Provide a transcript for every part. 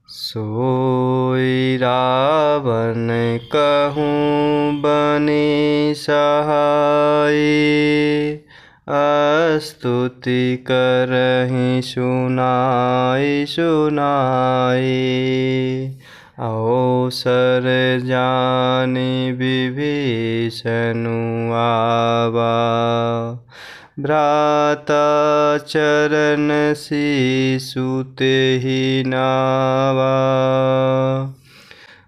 सोई रावण कहूँ बने सहाय, स्तुति करहि सुनाई सुनाई। अवसर जाने विभीषणु आवा, भ्राता चरण शीशु तेहि नावा।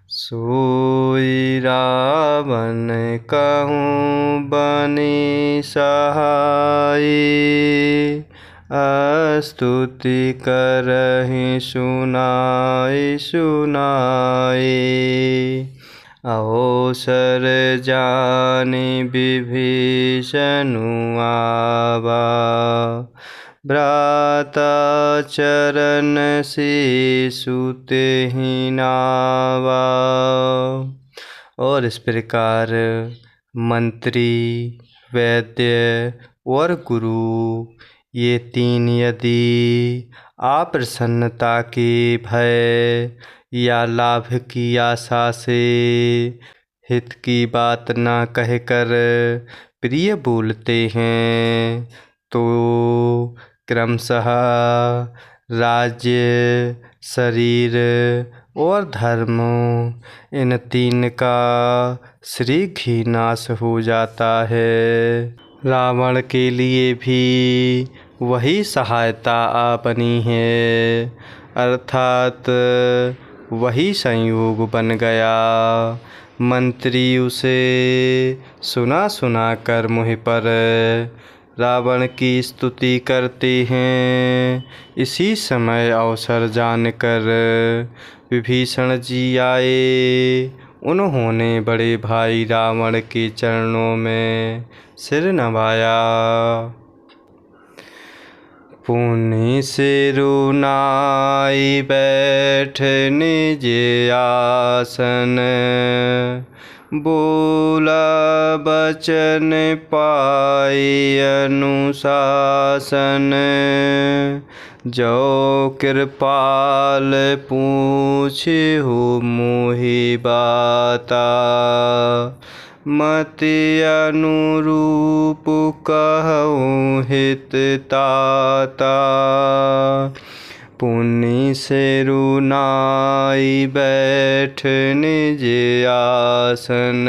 सोई रावण कहूँ बने सहाय, स्तुति करहि सुनाई सुनाई। अवसर जाने विभीषणु आवा, भ्राता चरण शीशु तेहि नावा। और इस प्रकार मंत्री, वैद्य और गुरु ये तीन यदि अप्रसन्नता के भय या लाभ की आशा से हित की बात ना कहकर प्रिय बोलते हैं, तो क्रमशः राज्य, शरीर और धर्म इन तीन का शीघ्र ही नाश हो जाता है। रावण के लिए भी वही सहायता आ बनी है, अर्थात वही संयोग बन गया। मंत्री उसे सुना सुना कर मुँह पर रावण की स्तुति करते हैं। इसी समय अवसर जानकर विभीषण जी आए। उन्होंने बड़े भाई रावण के चरणों में सिर नवाया। पुनि सिरु नाई बैठ निज आसन, बोला बचन पाई अनुशासन। जो कृपाल पूछहु मोहि बाता, मति अनुरूप कहूँ हित ताता। पुनि सिरु नाई बैठ निज आसन,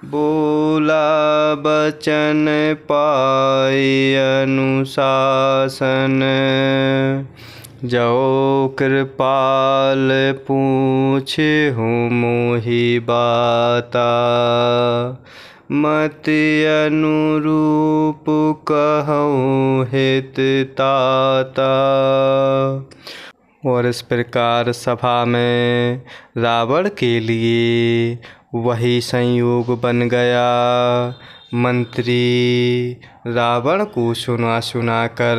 बोला बचन पाई अनुशासन। जो कृपाल पूछहु मोहि बाता, मति अनुरूप कहूँ हित ताता। और इस प्रकार सभा में रावण के लिए वही संयोग बन गया। मंत्री रावण को सुना सुना कर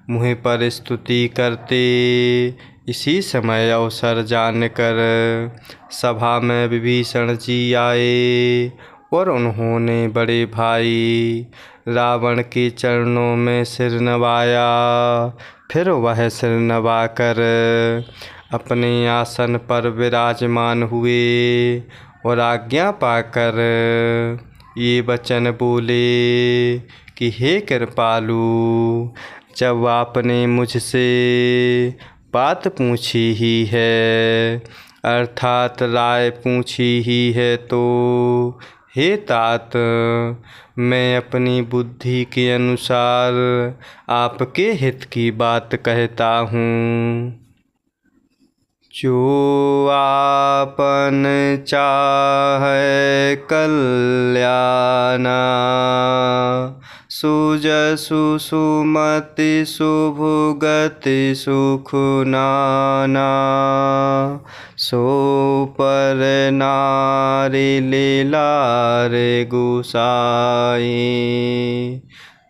मुँह पर स्तुति करते। इसी समय अवसर जानकर सभा में विभीषण जी आए और उन्होंने बड़े भाई रावण के चरणों में सिर नवाया। फिर वह सिर नवाकर अपने आसन पर विराजमान हुए और आज्ञा पाकर ये वचन बोले कि हे कृपालु, जब आपने मुझसे बात पूछी ही है, अर्थात राय पूछी ही है, तो हे तात, मैं अपनी बुद्धि के अनुसार आपके हित की बात कहता हूँ। जो आपन चाहे कल्याणा, सुजसु सुमति शुभ गति सुख नाना। सो पर नारी लीलार गुसाई,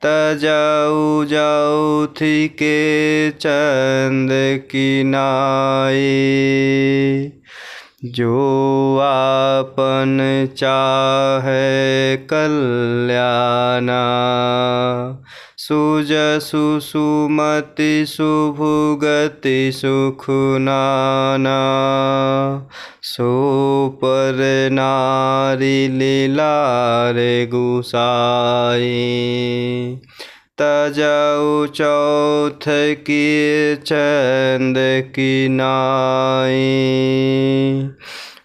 तजऊ जऊ थी के चंद की नाई। जो आपन चाहे कल्याणा, सुजसु सुमति सुभुगति सुख नाना। सो पर नारी लीलार गुसाई। तजऊ चौथ की चंद की नाई।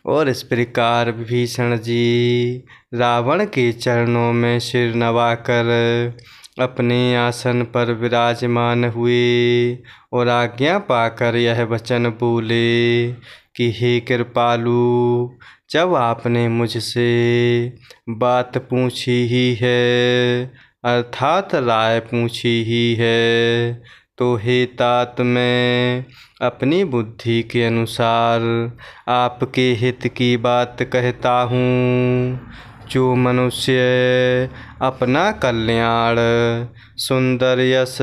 और इस प्रकार विभीषण जी रावण के चरणों में सिर नवाकर अपने आसन पर विराजमान हुए और आज्ञा पाकर यह वचन बोले कि हे कृपालु, जब आपने मुझसे बात पूछी ही है, अर्थात राय पूछी ही है, तो हे तात मैं अपनी बुद्धि के अनुसार आपके हित की बात कहता हूँ। जो मनुष्य अपना कल्याण, सुंदर यश,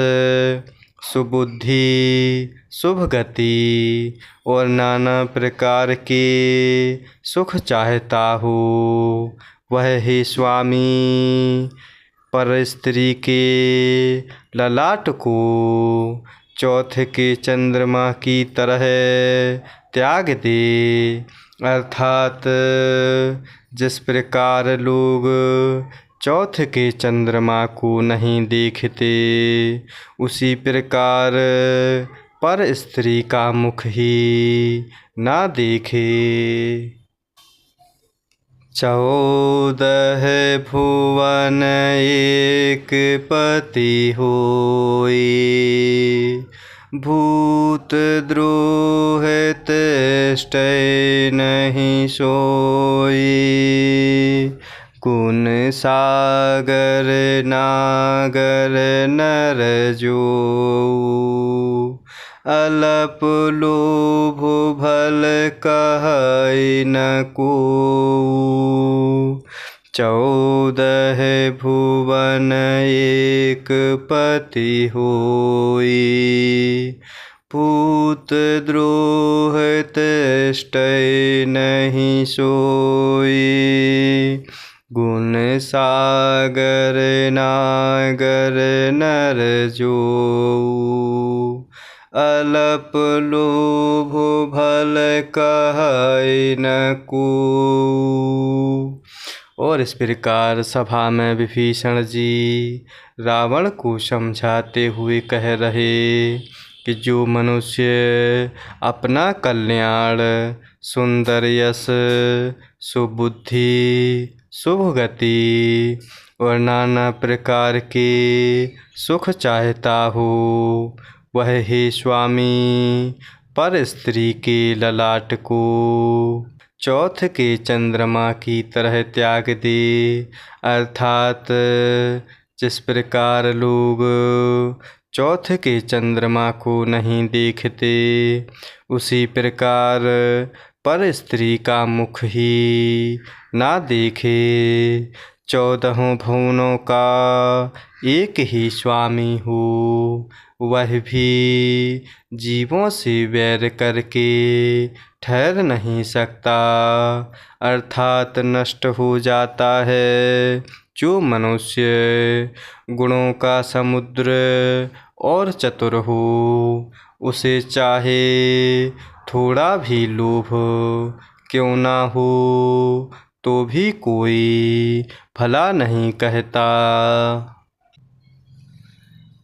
सुबुद्धि, शुभ गति और नाना प्रकार के सुख चाहता हो, वह हे स्वामी पर स्त्री के ललाट को चौथ के चंद्रमा की तरह त्याग दे। अर्थात जिस प्रकार लोग चौथ के चंद्रमा को नहीं देखते, उसी प्रकार पर स्त्री का मुख ही ना देखे। 14 भुवन एक पति होई। भूत द्रोह तिष्ठै नहीं सोई। गुण सागर नागर नर जो। अलप लोभ भल कहै न को। 14 भुवन एक पति होई। भूत द्रोह तिष्ठै नहीं सोई। गुण सागर नागर नर जो। अलप लोभ भल कहै न को। और इस प्रकार सभा में विभीषण जी रावण को समझाते हुए कह रहे कि जो मनुष्य अपना कल्याण, सुंदर यश, सुबुद्धि, शुभ गति और नाना प्रकार के सुख चाहता हो, वह हे स्वामी पर स्त्री के ललाट को चौथ के चंद्रमा की तरह त्याग दे। अर्थात जिस प्रकार लोग चौथ के चंद्रमा को नहीं देखते, उसी प्रकार पर स्त्री का मुख ही ना देखे। 14 भुवनों का एक ही स्वामी हो, वह भी जीवों से वैर करके ठहर नहीं सकता, अर्थात नष्ट हो जाता है। जो मनुष्य गुणों का समुद्र और चतुर हो, उसे चाहे थोड़ा भी लोभ क्यों ना हो, तो भी कोई भला नहीं कहता।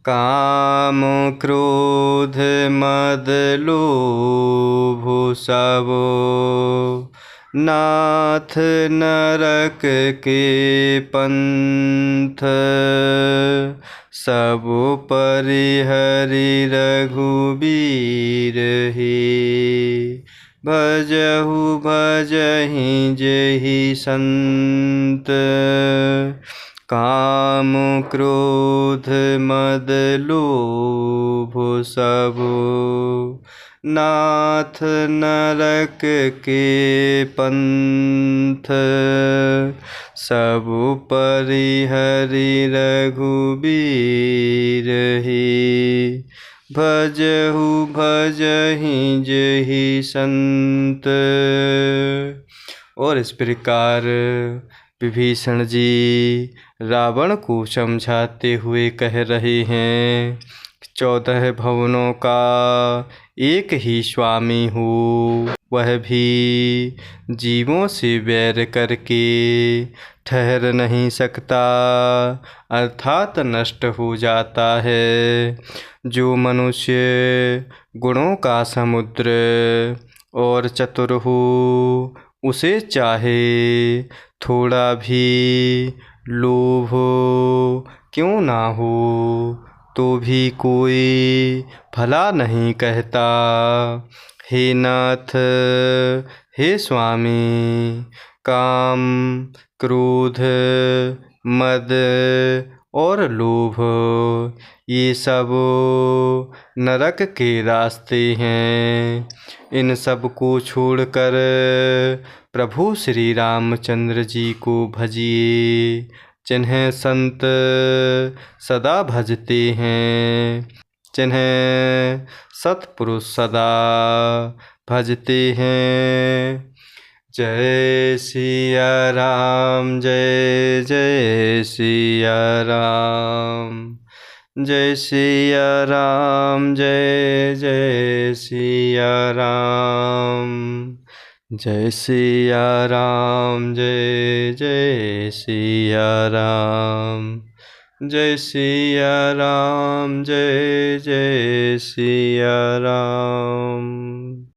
काम क्रोध मद लोभ सब नाथ नरक के पंथ। सब परिहरि रघुबीर हे। भजहु भजहि जेहि संत। काम क्रोध मद लोभ सब नाथ नरक के पंथ। सब परिहरि रघुबीर हे। भजहु भजहि जेहि संत। और इस प्रकार विभीषण जी रावण को समझाते हुए कह रहे हैं, 14 भुवनों का एक ही स्वामी हो, वह भी जीवों से बैर करके ठहर नहीं सकता, अर्थात नष्ट हो जाता है। जो मनुष्य गुणों का समुद्र और चतुर हो, उसे चाहे थोड़ा भी लोभ क्यों ना हो, तो भी कोई भला नहीं कहता। हे नाथ, हे स्वामी, काम, क्रोध, मद और लोभ ये सब नरक के रास्ते हैं। इन सब को छोड़कर प्रभु श्री रामचंद्र जी को भजिए, जिन्हें संत सदा भजते हैं, जिन्हें सत्पुरुष सदा भजते हैं। जय सिया राम, जय जय सिया राम, जय सिया राम, जय जय सिया राम, जय सिया राम, जय जय सिया राम, जय सिया राम, जय जय सिया राम।